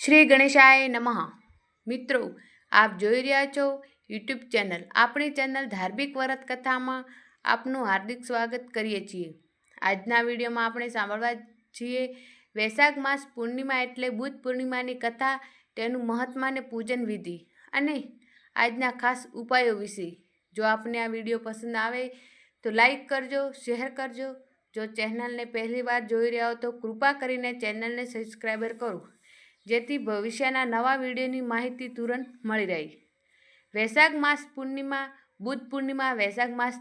શ્રી ગણેશાય નમઃ. મિત્રો, આપ જોઈ રહ્યા છો યુટ્યુબ ચેનલ. આપણી ચેનલ ધાર્મિક વ્રત કથામાં આપનું હાર્દિક સ્વાગત કરીએ છીએ. આજના વિડીયોમાં આપણે સાંભળવા છીએ વૈશાખ માસ પૂર્ણિમા એટલે બુદ્ધ પૂર્ણિમાની કથા, તેનું મહત્ત્વ અને પૂજન વિધિ અને આજના ખાસ ઉપાયો વિશે. જો આપને આ વિડીયો પસંદ આવે તો લાઈક કરજો, શેર કરજો. જો ચેનલને પહેલી વાર જોઈ રહ્યા હો તો કૃપા કરીને ચેનલને સબસ્ક્રાઈબર કરો, જેથી ભવિષ્યના નવા વિડીયોની માહિતી તુરંત મળી રહે. વૈશાખ માસ પૂર્ણિમા, બુદ્ધ પૂર્ણિમા. વૈશાખ માસ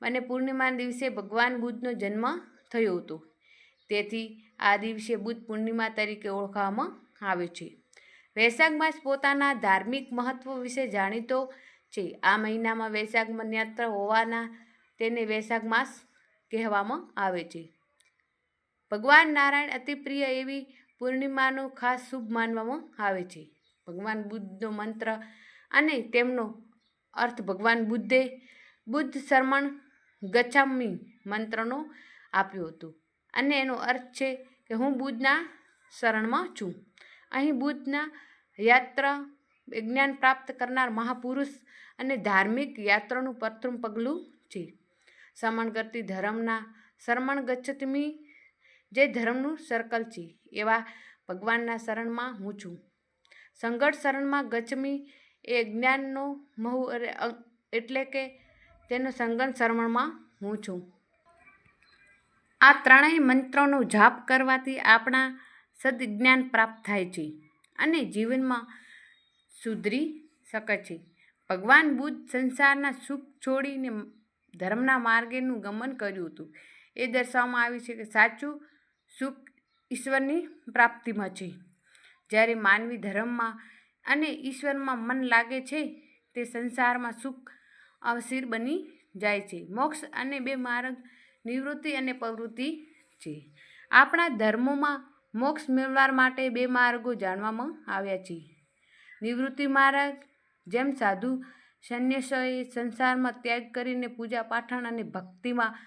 અને પૂર્ણિમાના દિવસે ભગવાન બુદ્ધનો જન્મ થયો હતો, તેથી આ દિવસે બુદ્ધ પૂર્ણિમા તરીકે ઓળખવામાં આવે છે. વૈશાખ માસ પોતાના ધાર્મિક મહત્વ વિશે જાણીતો છે. આ મહિનામાં વૈશાખ નક્ષત્ર હોવાના તેને વૈશાખ માસ કહેવામાં આવે છે. ભગવાન નારાયણ અતિ પ્રિય એવી પૂર્ણિમાનું ખાસ શુભ માનવામાં આવે છે. ભગવાન બુદ્ધનો મંત્ર અને તેમનો અર્થ. ભગવાન બુદ્ધે બુદ્ધ શરમણ ગચ્છામિ મંત્રનો આપ્યો હતો અને એનો અર્થ છે કે હું બુદ્ધના શરણમાં છું. અહીં બુદ્ધના યાત્રા વિજ્ઞાન પ્રાપ્ત કરનાર મહાપુરુષ અને ધાર્મિક યાત્રાનું પ્રથમ પગલું છે. શરણાગતિ ધર્મના શરમણ ગચ્છામિ, જે ધર્મનું સર્કલ છે એવા ભગવાનના શરણમાં હું છું. સંઘર્ષ શરણમાં ગચ્છામિ એ જ્ઞાનનો મહુ એટલે કે તેનો સંઘર્ષ શરણમાં હું છું. આ ત્રણેય મંત્રોનો જાપ કરવાથી આપણા સદજ્ઞાન પ્રાપ્ત થાય છે અને જીવનમાં સુધરી શકે છે. ભગવાન બુદ્ધ સંસારના સુખ છોડીને ધર્મના માર્ગેનું ગમન કર્યું હતું. એ દર્શાવવામાં આવ્યું છે કે સાચું સુખ ઈશ્વરની પ્રાપ્તિમાં છે. જ્યારે માનવી ધર્મમાં અને ઈશ્વરમાં મન લાગે છે, તે સંસારમાં સુખ અવસીર બની જાય છે. મોક્ષ અને બે માર્ગ, નિવૃત્તિ અને પ્રવૃત્તિ છે. આપણા ધર્મોમાં મોક્ષ મેળવવા માટે બે માર્ગો જાણવામાં આવ્યા છે. નિવૃત્તિ માર્ગ, જેમ સાધુ સંન્યાસીઓએ સંસારમાં ત્યાગ કરીને પૂજા પાઠ અને ભક્તિમાં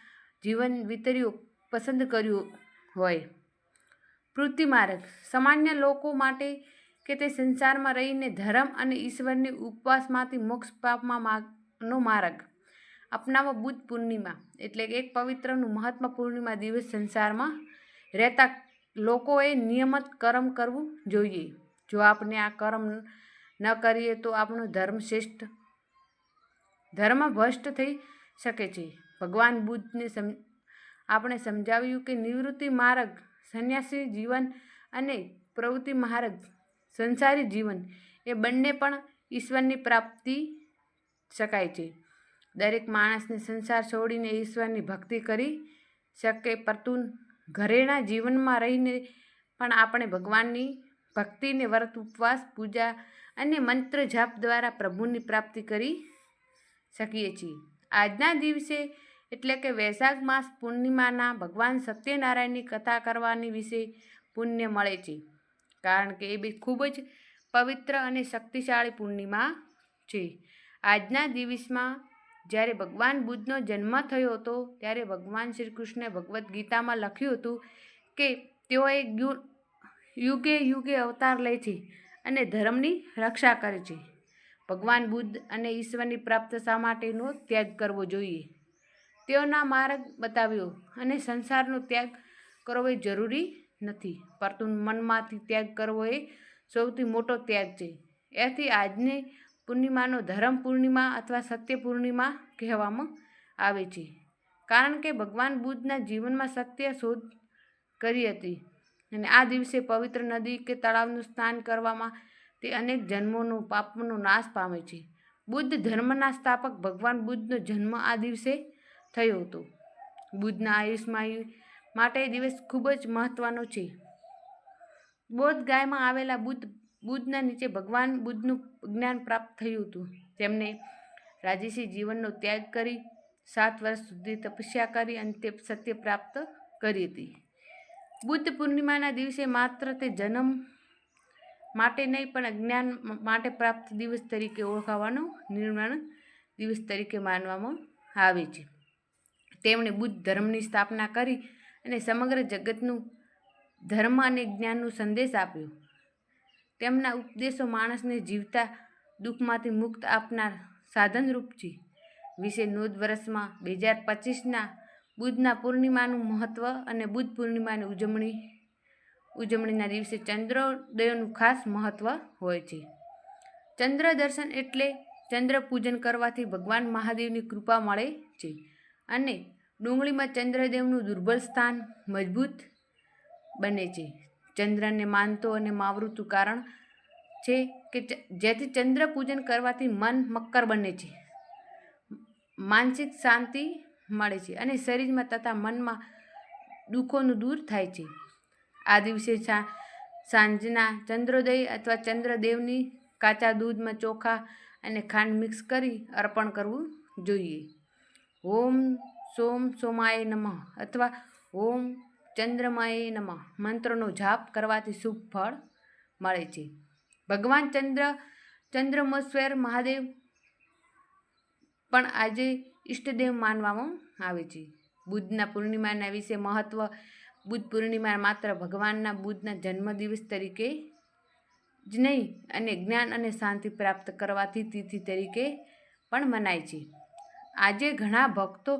જીવન વિતર્યું પસંદ કર્યું હોય. પ્રવૃત્તિ માર્ગ, સામાન્ય લોકો માટે કે તે સંસારમાં રહીને ધર્મ અને ઈશ્વરની ઉપવાસમાંથી મોક્ષ પામવાનો માર્ગ અપનાવો. બુદ્ધ પૂર્ણિમા એટલે એક પવિત્રનું મહત્વ. પૂર્ણિમા દિવસ સંસારમાં રહેતા લોકોએ નિયમિત કર્મ કરવું જોઈએ. જો આપણે આ કર્મ ન કરીએ તો આપણો ધર્મ ભ્રષ્ટ થઈ શકે છે. ભગવાન બુદ્ધને આપણે સમજાવ્યું કે નિવૃત્તિ માર્ગ સંન્યાસી જીવન અને પ્રવૃત્તિ માર્ગ સંસારી જીવન, એ બંને પણ ઈશ્વરની પ્રાપ્તિ શકાય છે. દરેક માણસને સંસાર છોડીને ઈશ્વરની ભક્તિ કરી શકે, પરંતુ ઘરેણા જીવનમાં રહીને પણ આપણે ભગવાનની ભક્તિને વ્રત, ઉપવાસ, પૂજા અને મંત્ર જાપ દ્વારા પ્રભુની પ્રાપ્તિ કરી શકીએ છીએ. આજના દિવસે એટલે કે વૈશાખ માસ પૂર્ણિમાના ભગવાન સત્યનારાયણની કથા કરવાની વિશે પુણ્ય મળે છે, કારણ કે એ બી ખૂબ જ પવિત્ર અને શક્તિશાળી પૂર્ણિમા છે. આજના દિવસમાં જ્યારે ભગવાન બુદ્ધનો જન્મ થયો હતો, ત્યારે ભગવાન શ્રી કૃષ્ણે ભગવદ્ ગીતામાં લખ્યું હતું કે તેઓ એક યુગે યુગે અવતાર લે છે અને ધર્મની રક્ષા કરે છે. ભગવાન બુદ્ધ અને ઈશ્વરની પ્રાપ્ત શા માટેનો ત્યાગ કરવો જોઈએ, તેઓના માર્ગ બતાવ્યો. અને સંસારનો ત્યાગ કરવો એ જરૂરી નથી, પરંતુ મનમાંથી ત્યાગ કરવો એ સૌથી મોટો ત્યાગ છે. એથી આજની પૂર્ણિમાનો ધર્મ પૂર્ણિમા અથવા સત્ય પૂર્ણિમા કહેવામાં આવે છે, કારણ કે ભગવાન બુદ્ધના જીવનમાં સત્ય શોધ કરી હતી અને આ દિવસે પવિત્ર નદી કે તળાવનું સ્નાન કરવામાં તે અનેક જન્મોનો પાપનો નાશ પામે છે. બુદ્ધ ધર્મના સ્થાપક ભગવાન બુદ્ધનો જન્મ આ દિવસે થયો હતો. બુદ્ધના આયુષ્ય માટે દિવસ ખૂબ જ મહત્વનો છે. બોધ ગાયમાં આવેલા બુદ્ધના નીચે ભગવાન બુદ્ધનું જ્ઞાન પ્રાપ્ત થયું હતું. તેમને રાજસી જીવનનો ત્યાગ કરી 7 વર્ષ સુધી તપસ્યા કરી અને તે સત્ય પ્રાપ્ત કરી હતી. બુદ્ધ પૂર્ણિમાના દિવસે માત્ર તે જન્મ માટે નહીં, પણ જ્ઞાન માટે પ્રાપ્ત દિવસ તરીકે ઓળખાવાનો નિર્માણ દિવસ તરીકે માનવામાં આવે છે. તેમણે બુદ્ધ ધર્મની સ્થાપના કરી અને સમગ્ર જગતનું ધર્મ અને જ્ઞાનનો સંદેશ આપ્યો. તેમના ઉપદેશો માણસને જીવતા દુઃખમાંથી મુક્ત આપનાર સાધનરૂપ છે. વિશે નોંધ વર્ષમાં 2025ના બુધના પૂર્ણિમાનું મહત્વ અને બુધ પૂર્ણિમાની ઉજવણીના દિવસે ચંદ્રોદયનું ખાસ મહત્વ હોય છે. ચંદ્ર દર્શન એટલે ચંદ્ર પૂજન કરવાથી ભગવાન મહાદેવની કૃપા મળે છે અને ડુંગળીમાં ચંદ્રદેવનું દુર્બળ સ્થાન મજબૂત બને છે. ચંદ્રને માનતો અને માવૃતું કારણ છે કે જેથી ચંદ્ર પૂજન કરવાથી મન મક્કર બને છે, માનસિક શાંતિ મળે છે અને શરીરમાં તથા મનમાં દુઃખોનું દૂર થાય છે. આ દિવસે સાંજના ચંદ્રોદય અથવા ચંદ્રદેવની કાચા દૂધમાં ચોખા અને ખાંડ મિક્સ કરી અર્પણ કરવું જોઈએ. ઓમ સોમ સોમાય નમઃ અથવા ઓમ ચંદ્રમાય નમઃ મંત્રનો જાપ કરવાથી શુભ ફળ મળે છે. ભગવાન ચંદ્રમોશ્વર મહાદેવ પણ આજે ઈષ્ટદેવ માનવામાં આવે છે. બુધના પૂર્ણિમાના વિશે મહત્વ. બુધ પૂર્ણિમા માત્ર ભગવાનના બુધના જન્મદિવસ તરીકે જ નહીં અને જ્ઞાન અને શાંતિ પ્રાપ્ત કરવાથી તિથિ તરીકે પણ મનાય છે. આજે ઘણા ભક્તો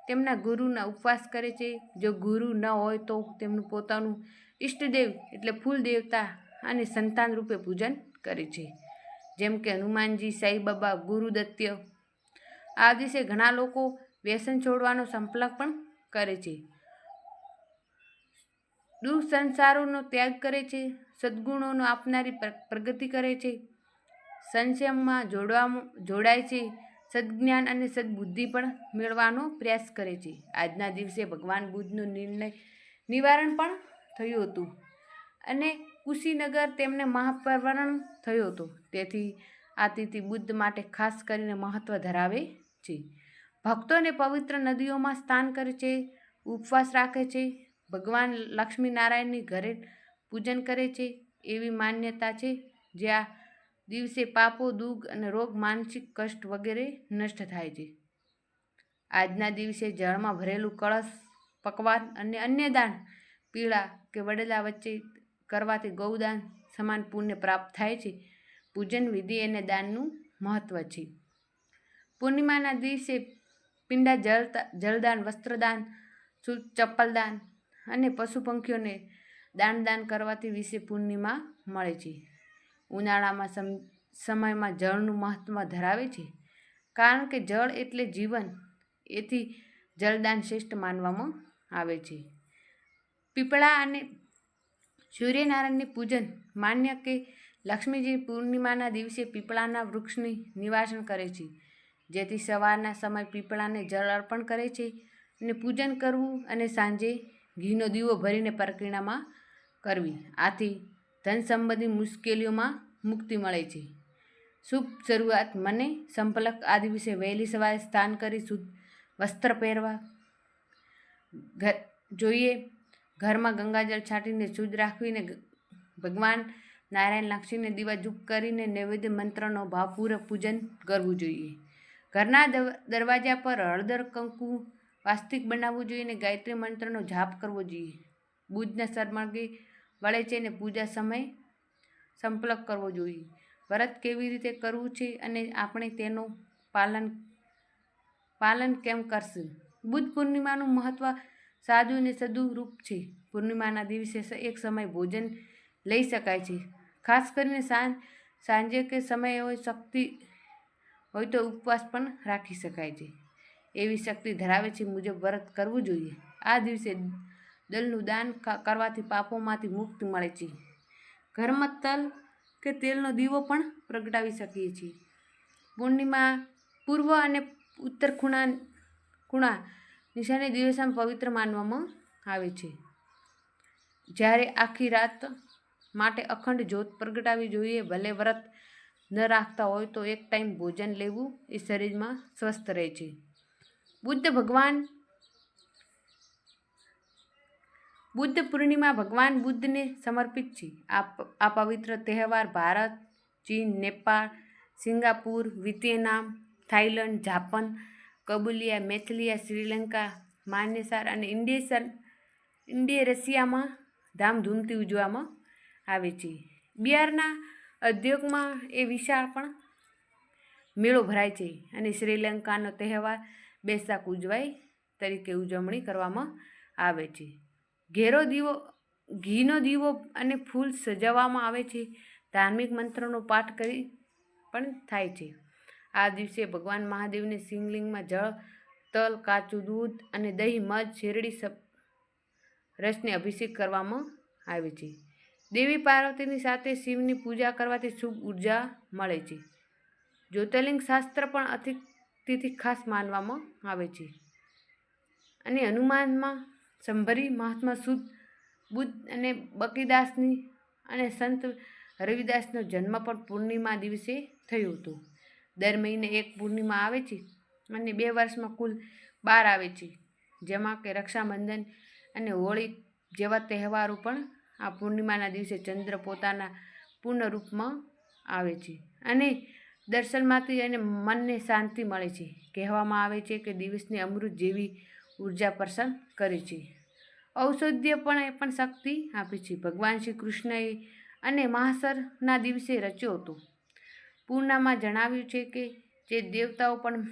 તેમના ગુરુના ઉપવાસ કરે છે. જો ગુરુ ન હોય તો તેમનું પોતાનું ઈષ્ટદેવ એટલે ફૂલ દેવતા અને સંતાન રૂપે પૂજન કરે છે, જેમ કે હનુમાનજી, સાંઈબાબા, ગુરુદત્ય. આ દિવસે ઘણા લોકો વ્યસન છોડવાનો સંકલ્પ પણ કરે છે, દુઃસંસારોનો ત્યાગ કરે છે, સદ્ગુણોનો આપનારી પ્રગતિ કરે છે, સંયમમાં જોડાય છે, સદ્જ્ઞાન અને સદ્બુદ્ધિ પણ મેળવવાનો પ્રયાસ કરે છે. આજના દિવસે ભગવાન બુદ્ધનું નિવારણ પણ થયું હતું અને કુશીનગર તેમને મહાપરિનિર્વાણ થયું હતું. તેથી આ તિથિ બુદ્ધ માટે ખાસ કરીને મહત્વ ધરાવે છે. ભક્તોને પવિત્ર નદીઓમાં સ્નાન કરે છે, ઉપવાસ રાખે છે, ભગવાન લક્ષ્મીનારાયણની ઘરે પૂજન કરે છે. એવી માન્યતા છે જે આ દિવસે પાપો, દુઃખ અને રોગ, માનસિક કષ્ટ વગેરે નષ્ટ થાય છે. આજના દિવસે જળમાં ભરેલું કળશ, પકવાન અને અન્ય દાન પીળા કે વડલા વચ્ચે કરવાથી ગૌદાન સમાન પુણ્ય પ્રાપ્ત થાય છે. પૂજન વિધિ અને દાનનું મહત્વ છે. પૂર્ણિમાના દિવસે પિંડા જળદાન, વસ્ત્રદાન, ચપ્પલદાન અને પશુ પંખીઓને દાન કરવાથી વિશે પૂર્ણિમા મળે છે. ઉનાળામાં સમયમાં જળનું મહત્વ ધરાવે છે કારણ કે જળ એટલે જીવન. એથી જળદાન શ્રેષ્ઠ માનવામાં આવે છે. પીપળા અને સૂર્યનારાયણની પૂજન. માન્ય કે લક્ષ્મીજી પૂર્ણિમાના દિવસે પીપળાના વૃક્ષની નિવાસન કરે છે, જેથી સવારના સમય પીપળાને જળ અર્પણ કરે છે અને પૂજન કરવું અને સાંજે ઘીનો દીવો ભરીને પરિક્રમા કરવી. આથી ધન સંબંધી મુશ્કેલીઓમાં મુક્તિ મળે છે. શુભ શરૂઆત. મને સંપલક આ દિવસે વહેલી સવારે સ્નાન કરી શુદ્ધ વસ્ત્ર પહેરવા જોઈએ. ઘરમાં ગંગાજળ છાંટીને શુદ્ધ રાખવીને ભગવાન નારાયણ લક્ષ્મીને દીવા ધૂપ કરીને નૈવેદ્ય મંત્રનો ભાવપૂર્વક પૂજન કરવું જોઈએ. ઘરના દરવાજા પર હળદર કંકુ વાસ્તિક બનાવવું જોઈએ અને ગાયત્રી મંત્રનો જાપ કરવો જોઈએ. બુધના સર્માર્ગે વળે છે અને પૂજા સમય સંપલક કરવો જોઈએ. વ્રત કેવી રીતે કરવું છે અને આપણે તેનું પાલન કેમ કરશું? બુધ પૂર્ણિમાનું મહત્વ સાદું અને સદું રૂપ છે. પૂર્ણિમાના દિવસે એક સમય ભોજન લઈ શકાય છે, ખાસ કરીને સાંજે કે સમય હોય. શક્તિ હોય તો ઉપવાસ પણ રાખી શકાય છે. એવી શક્તિ ધરાવે છે મુજબ વ્રત કરવું જોઈએ. આ દિવસે દલનું દાન કરવાથી પાપોમાંથી મુક્તિ મળે છે. ઘરમાં તલ કે તેલનો દીવો પણ પ્રગટાવી શકીએ છીએ. પૂર્ણિમા પૂર્વ અને ઉત્તર ખૂણા નિશાની દિવસમાં પવિત્ર માનવામાં આવે છે, જ્યારે આખી રાત માટે અખંડ જ્યોત પ્રગટાવી જોઈએ. ભલે વ્રત ન રાખતા હોય તો એક ટાઈમ ભોજન લેવું એ શરીરમાં સ્વસ્થ રહે છે. બુદ્ધ પૂર્ણિમા ભગવાન બુદ્ધને સમર્પિત છે. આ પવિત્ર તહેવાર ભારત, ચીન, Nepal, Singapore, Vietnam, Thailand, Japan, કબુલિયા, મેથલિયા, Sri Lanka, Manesar અને ઇન્ડોનેશિયામાં ધામધૂમથી ઉજવવામાં આવે છે. બિહારના ઉદ્યોગમાં એ વિશાળ પણ મેળો ભરાય છે અને શ્રીલંકાનો તહેવાર બેસાખ ઉજવાય તરીકે ઉજવણી કરવામાં આવે છે. ઘીનો દીવો અને ફૂલ સજાવવામાં આવે છે. ધાર્મિક મંત્રોનો પાઠ કરી પણ થાય છે. આ દિવસે ભગવાન મહાદેવને શિવલિંગમાં જળ, તલ, કાચું દૂધ અને દહીં, મધ, શેરડી રસને અભિષેક કરવામાં આવે છે. દેવી પાર્વતીની સાથે શિવની પૂજા કરવાથી શુભ ઉર્જા મળે છે. જ્યોતિર્લિંગ શાસ્ત્ર પણ અતિથિ ખાસ માનવામાં આવે છે. અને હનુમાનમાં સંભરી મહાત્મા શુદ્ધ બુદ્ધ અને બકીદાસની અને સંત રવિદાસનો જન્મ પણ પૂર્ણિમા દિવસે થયો હતો. દર મહિને એક પૂર્ણિમા આવે છે અને 2 વર્ષમાં કુલ 12 આવે છે, જેમાં કે રક્ષાબંધન અને હોળી જેવા તહેવારો પણ આ પૂર્ણિમાના દિવસે ચંદ્ર પોતાના પૂર્ણ રૂપમાં આવે છે અને દર્શનમાંથી અને મનને શાંતિ મળે છે. કહેવામાં આવે છે કે દિવસની અમૃત જેવી ઉર્જા પ્રસન્ન કરે છે. ઔષધીય પણ શક્તિ આપે છે. ભગવાન શ્રી કૃષ્ણએ અને મહાસરના દિવસે રચ્યો હતો. પૂર્ણમાં જણાવ્યું છે કે જે દેવતાઓ પણ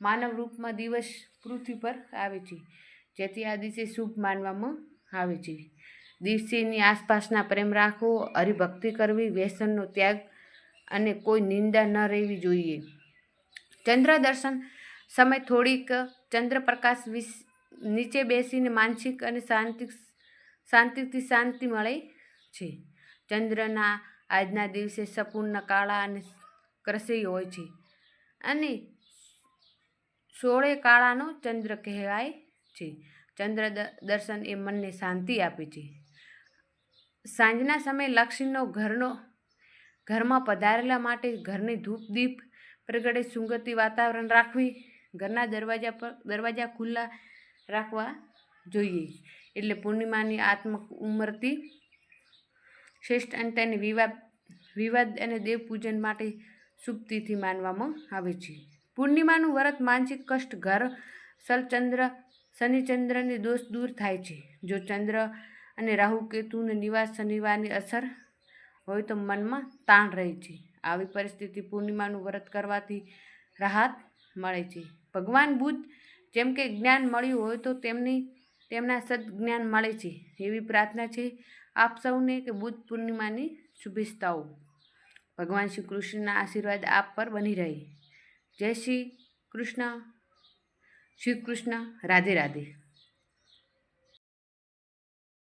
માનવ રૂપમાં દિવસ પૃથ્વી પર આવે છે, જેથી આ દિવસે શુભ માનવામાં આવે છે. દિવસેની આસપાસના પ્રેમ રાખવો, હરિભક્તિ કરવી, વ્યસનનો ત્યાગ અને કોઈ નિંદા ન રહેવી જોઈએ. ચંદ્ર દર્શન સમય થોડીક ચંદ્રપ્રકાશ નીચે બેસીને માનસિક અને શાંતિથી શાંતિ મળે છે. ચંદ્રના આજના દિવસે સંપૂર્ણ કાળા અને કૃષિ હોય છે અને 16 કાળાનો ચંદ્ર કહેવાય છે. ચંદ્ર દર્શન એ મનને શાંતિ આપે છે. સાંજના સમયે લક્ષ્મીનો ઘરમાં પધારેલા માટે ઘરની ધૂપ દીપ પ્રગટે, સુગંધિત વાતાવરણ રાખવી, ઘરના દરવાજા ખુલ્લા રાખવા જોઈએ. એટલે પૂર્ણિમાની ઉમરતી શ્રેષ્ઠ અને તેને વિવાદ અને દેવ પૂજન માટે શુભ તિથિ માનવામાં આવે છે. પૂર્ણિમાનું વ્રત માનસિક કષ્ટ, ઘર, શનિચંદ્રની દોષ દૂર થાય છે. જો ચંદ્ર અને રાહુ કેતુનો નિવાસ શનિવારની અસર હોય તો મનમાં તાણ રહે છે. આવી પરિસ્થિતિ પૂર્ણિમાનું વ્રત કરવાથી રાહત મળે છે. ભગવાન બુદ્ધ જેમ કે જ્ઞાન મળ્યું હોય તો તેમના સદજ્ઞાન મળે છે એવી પ્રાર્થના છે આપ સૌને કે બુદ્ધ પૂર્ણિમાની શુભેચ્છાઓ. ભગવાન શ્રી કૃષ્ણના આશીર્વાદ આપ પર બની રહે. જય શ્રી કૃષ્ણ. રાધે રાધે.